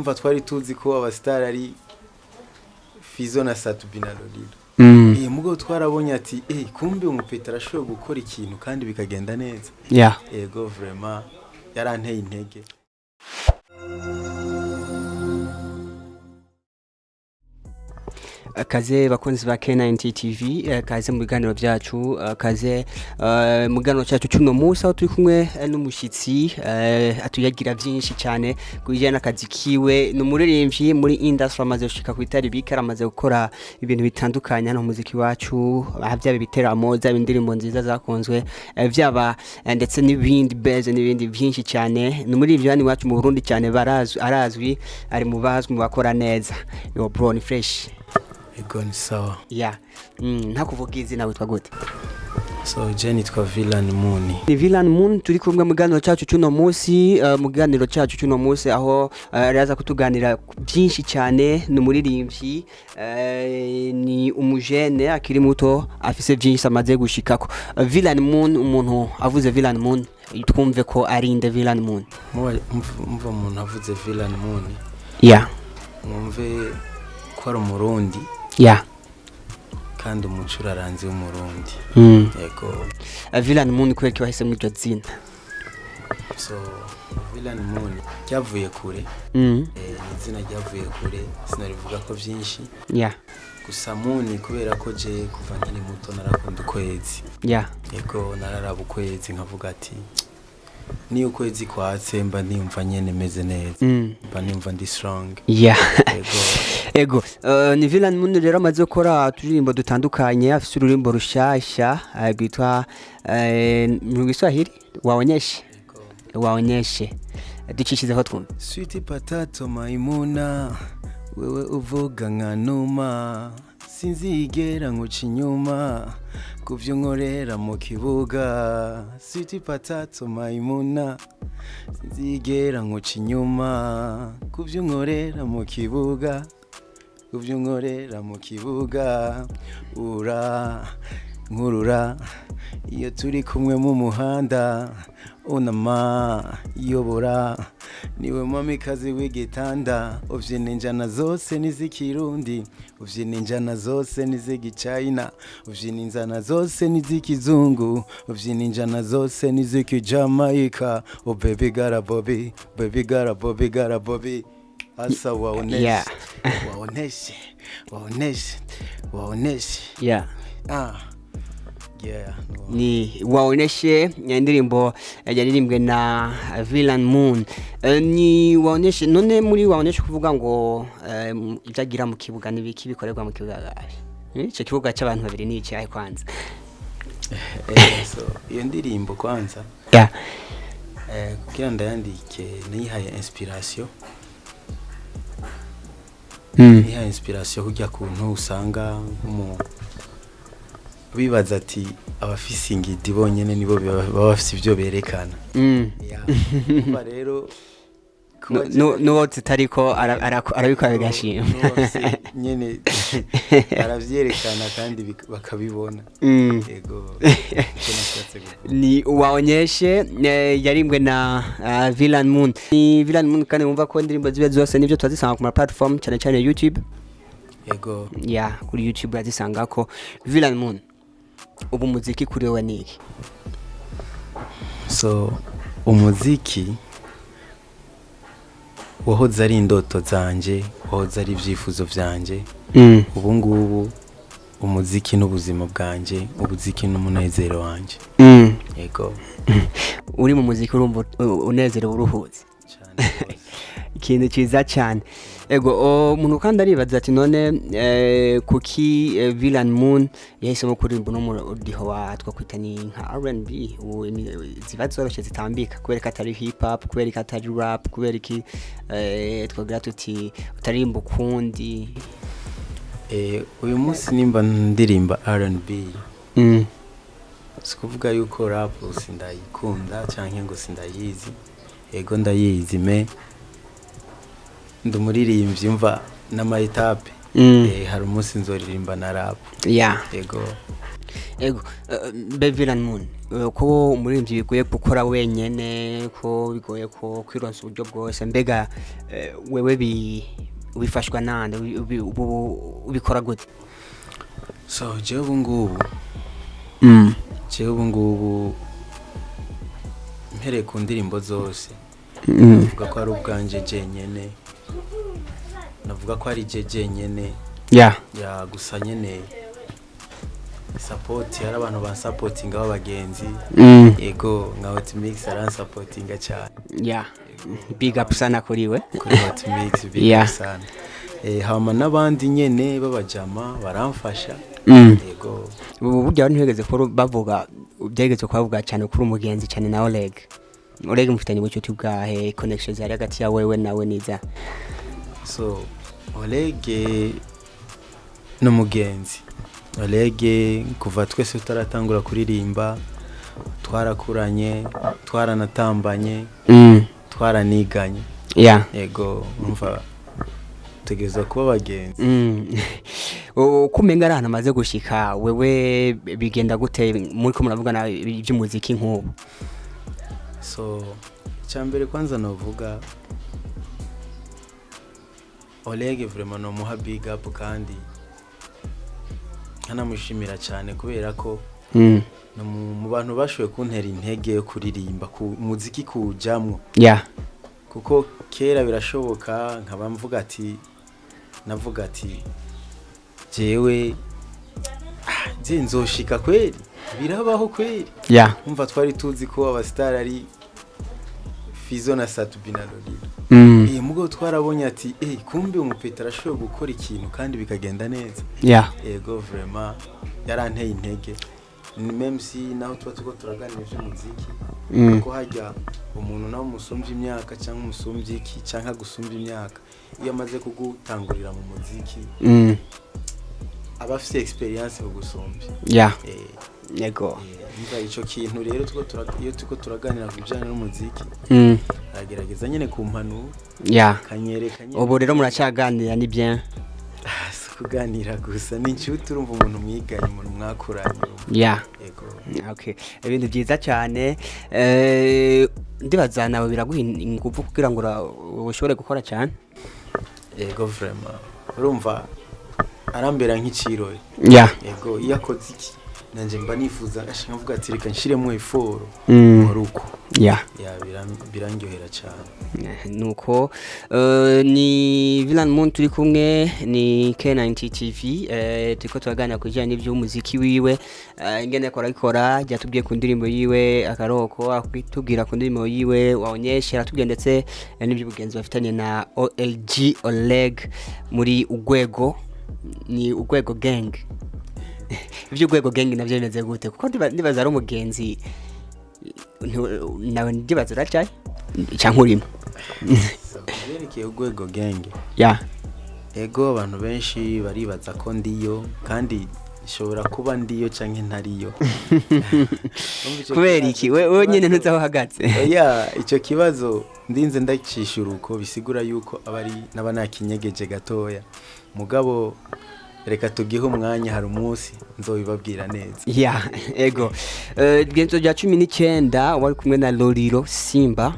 umva twari tuzi ko abastar ari Fizzo na Sat B na Lolilo mugo twarabonye ati kumbe umupeta arashoboye gukora ikintu kandi bikagenda neza yego vraiment yaranteye intege. Kaze bakunzi ba K90 TV, kaze mu biganiro byacu, kaze mu biganiro cyacu cy'uno munsi aho turi kumwe n'umushitsi atuyagira byinshi cyane kujyana akazi kiwe n'umuririmbyi muri industry amaze gushika ku itari bikara amaze gukora ibintu bitandukanye hano muziki wacu, byaba biteramo za indirimbo nziza zakonzwe byaba ndetse n'ibindi beze n'ibindi byinshi cyane n'umuririmbyi hano wacu mu Burundi cyane arazwi ari mu bazwi mu bakora neza. Yo bro ni fresh. Ego ni sawa. Nta kuvuga izina witwa gute? So Jenny twa Villan Moon. Ni Villan Moon turi kumwe mu ganiro cyacu cy'uno munsi, mu ganiro cyacu cy'uno munsi aho araza kutuganira byinshi cyane n'umuririmbyi, ni umujene akiri muto afise byinshi amaze gushikako. Villan Moon, umuntu avuze Villan Moon twumve ko ari inde Villan Moon. Mva umuntu avuze Villan Moon. Mwumve ko ari umurundi. Kandi umucuraranzi w'umurundi. Yego. Villan Moon kubera ko wahise mw'iryo zina. So Villan Moon cyavuye kure. Izina ryavuye kure sinarivuga ko byinshi. Gusa Moon kubera ko je kuva nkiri muto narakunda ukwezi. Yego nararaba ukwezi nkavuga ati ni ukwezi kwatse mba niyumva nyene meze neza. Mba niyumva ndi strong. Ego. Ni Villan Moon rero amaze gukora turirimbo dutandukanye, afite ururimbo rushasha rwitwa mu Giswahili waonyeshe ducishizeho twumva. Sweet potato maimuna wewe uvuga nka numa sinzigera nkuca inyuma kuvyo nkorera mu kibuga. Sweet potato maimuna sinzigera nkuca inyuma kuvyo nkorera mu kibuga. Kuvyo nkorera mu kibuga nkurura iyo turi kumwe mu muhanda unama yobora niwe mamikazi w'igitanda uvyina injana zose niz'ikirundi uvyina injana zose niz'igicayina uvyina injana zose niz'ikizungu uvyina injana zose niz'ikijamaika. Oh baby got a bobby, baby got a bobby, got a bobby. Asa waoneshe. Ni waoneshe indirimbo yaririmbwe na Villan Moon. Ni waoneshe none muri waoneshe kuvuga ngo ibyagira mu kibuga n'ibiki bikorerwa mu kibuga gahe. Ico kibuga cy'abantu babiri ni iki kwanza? So iyo ndirimbo kwanza kugira ndayandike nihaye inspiration. Nihaye inspiration kujya kuntu usanga mu bibaza ati abafise ingidi bonyene nibo baba bafise ibyo berekana. Rero no tutariko arabikora bigashima nyene aravyerekana kandi bakabibona. Yego. Ni waonyeshe yarimbwe na Villan Moon. Ni Villan Moon kandi wumva ko indirimbo zibe zose nivyo twazisanga ku ma platform cyane YouTube. Yego. Kuri YouTube yazisanga ko Villan Moon. Ubu muziki kuri wewe niki? So umuziki wahoze ari indoto zanje, wahoze ari ivyifuzo vyanje. Ubu ngubu umuziki n'ubuzima bwanje, ubuziki n'umunezero wanje. Yego. Uri mu muziki urumva unezero uruhuze cyane. Ikintu cyiza cyane. Ego umuntu kandi aribaza ati none kuki Villan Moon yahisemo kuririmba n'umudiho watwa kwita ni nka R&B ziba zoroshye zitambika kubera ko atari hip hop, kubera ko atari rap, kubera ko twagira tuti utarimba ukundi. Uyu munsi nimba ndirimba R&B sikuvuga yuko rap sindayikunda cyangwa ngo sindayizi. Ego ndayizi ndumuririmbyi mva n'ama etape hari umunsi nzoririmba na rap yego Villan Moon ko umuririmbyi bigoye gukora wenyene ko bigoye ko kwironsa uburyo bwose mbega wewe bifashwa nande ubikora gute so jewe ubu ngubu mpereye ku ndirimbo zose navuga ko ari ubwanje jenyene navuga ko ari jenyene ya gusa nyene support hari abantu bansupportinga b'abagenzi yego nka Hot Mix aransupportinga cyane big up sana kuriwe kuri Hot Mix big up sana hama n'abandi nyene babajama baramfasha yego ubu burya ntihegeze ko bavuga byegeze ko bavuga cyane kuri umugenzi cyane na Olegue mufitanye ubucuti bwahe connection zari hagati ya wewe nawe niza so Olegue n'umugenzi Olegue kuva twese tutaratangura kuririmba twarakuranye twaranatambanye twaraniganye yego umva tegeza kuba bagenzi kumenga arana amaze gushika wewe bigenda gute muri ko muravugana iby'umuziki nk'ubu so cyambere kwanza novuga Olegue vraiment no muha big up kandi anamushimira cyane kubera ko no mu bantu bashoye kuntera intege yo kuririmba ku muziki kujamwo kuko kera birashoboka nkaba mvuga ati navuga ati jewe nzoshika kweli birabaho kweli umva twari tuzi ko abastar ari Fizzo Sat B na Lolilo mugo twarabonye ati kumbe umupeta arashoboye gukora ikintu kandi bikagenda neza yego vraiment yaranteye intege même si naho tuko turaganira iby'umuziki ko hajya umuntu nawe musumvye imyaka cyangwa umusumvye iki cyangwa gusumvya imyaka iyo amaze kugutangurira mu muziki aba afite experience yo gusumvya yego niba ico kintu rero tuko turaganira ku bijyanye n'umuziki aragerageza nyene ku mpanu kanyereka nyene ubu rero muracaganira ni bien kuganira gusa ni inshuti urumva umuntu mwiganye umuntu mwakuranye yego ibintu byiza cyane ndibaza nawe biraguha ingufu kugira ngo ushobore gukora cyane yego vraiment urumva arambera nk'icirori yego iyo akoze iki nanje mba nifuza ashaka kuvuga ati reka nshiremo effort muruko birangyohera cyane nuko ni Villan Moon turi kumwe ni K90 TV turiko turaganira ku bijyanye n'iby'umuziki wiwe ingene akora byatubwiye ku ndirimbo yiwe akaroko akwitubwira ku ndirimbo yiwe waonyesha atubwiye ndetse n'iby'ubugenzi bafitanye na Olegue muri Ugwego ni Ugwego gang iby'Ugwego gang navyo bimeze gute kuko ndibaza ari umugenzi nawe ndibaza racaye cyangwa urimo yerekeye Ugwego gang ego abantu benshi baribaza ko ndiyo kandi ishobora kuba ndiyo canke ntariyo kubera iki we nyene ntuzaho hagaze ico kibazo ndinze ndakishura uko bisigura yuko abari naba nakinyegeje gatoya mugabo reka tugihe umwanya hari umunsi nzobibabwira neza ego genzo rya 19 wari kumwe na Lolilo Simba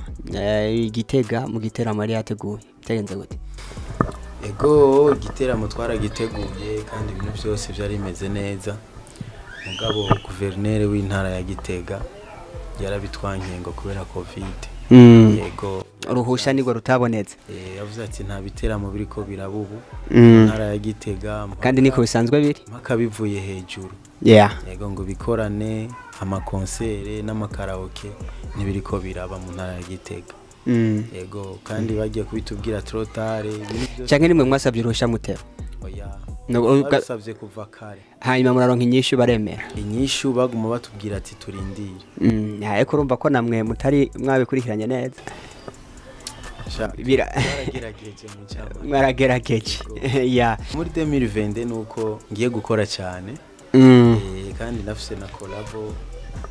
Gitega mu giteramo ari yateguye tegenze gute ego giteramo twaragiteguye kandi ibintu byose byari bimeze neza mugabo guverineri w'intara ya Gitega yarabitwankiye ngo kubera covid yego uruhusha nigwa rutabonetse yavuze ati nta biteramo biriko birabubu ntara ya Gitega kandi niko bisanzwe biri maka bivuye hejuru yego ngo bikorane amakonsere n'amakaraoke nibiriko biraba mu ntara ya Gitega yego kandi bagiye kubitubwira trotare cyangwa nimwe mwasabye uruhusha mutera basabye kuva kare hanyuma muraronka inyishu baremera inyishu baguma batubwira ati turindire ariko urumva ko namwe mutari mwabikurikiranye neza mwarageregeje muri 2020 nuko ngiye gukora cyane kandi nafise na collabo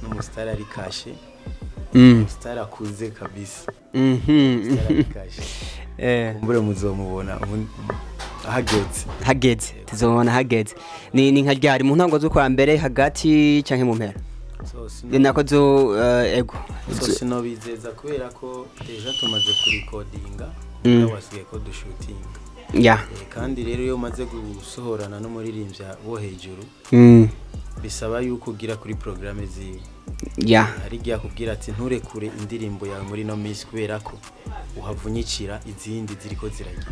n'umustar ari kashe umustar akuze kabisa umustar ari kashe kumbure muzomubona hageze tuzobona hageze ni nka ryari mu ntango zo kwa mbere hagati canke mu mpera ni nako zo ego so sinobizeza kubera ko deja tumaze kurikodinga wasigaye ko dushutinga kandi rero iyo umaze gusohorana n'umuririmbyi wo hejuru bisaba yuko ugira kuri programme ziwe hari igihe akubwira ati nturekure indirimbo yawe muri no miss kubera ko uhavunyicira izindi ziriko ziragira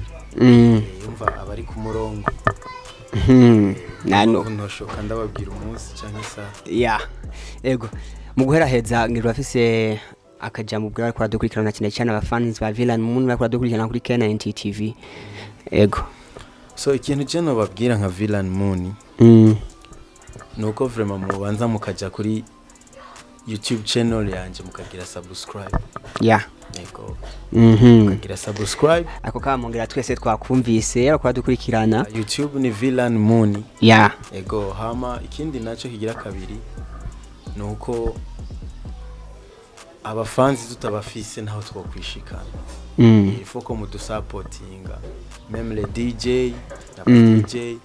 yumva abari ku murongo nano ntoshoka ndababwira umunsi canke saha ego mu guheraheza ngirwa afise akajambo bwa ko dukurikirana cyane abafans ba Villan Moon bakora dukurikirana kuri K90 TV ego so ikintu je no babwira nka Villan Moon nuko vraiment mubanza mukaja kuri YouTube channel yanje mukagira subscribe ego mukagira subscribe ako kamongera twese twakumvise bakora dukurikirana YouTube ni Villan Moon ego hama ikindi naco kigira kabiri nuko abafanzi tutabafise ntaho twokwishikana ifo ko mudusupportinga même les DJ DJ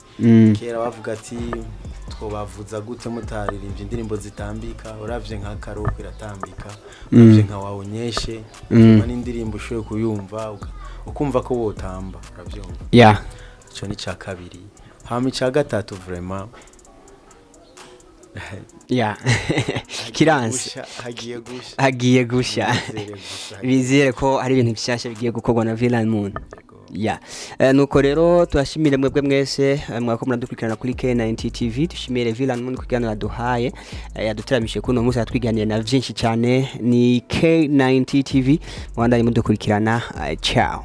kera bavuga ati twobavuza gute mutaririmbye indirimbo zitambika uravye nka karoko iratambika uravye nka waonyeshe mani indirimbo ushoye kuyumva ukumva ko wotamba uravyumva ico ni ca kabiri hama ca gatatu vraiment kiranse hagiye gusha bizere ko ari ibintu bishasha bigiye gukorwa na Villan Moon nuko rero turashimire mwebwe mwese mwako muradukurikirana kuri K90 TV dushimire Villan Moon kuganira duhaye yaduteramishe kuno munsi yatwiganiye na byinshi cyane ni K90 TV mwanda mudukurikirana ciao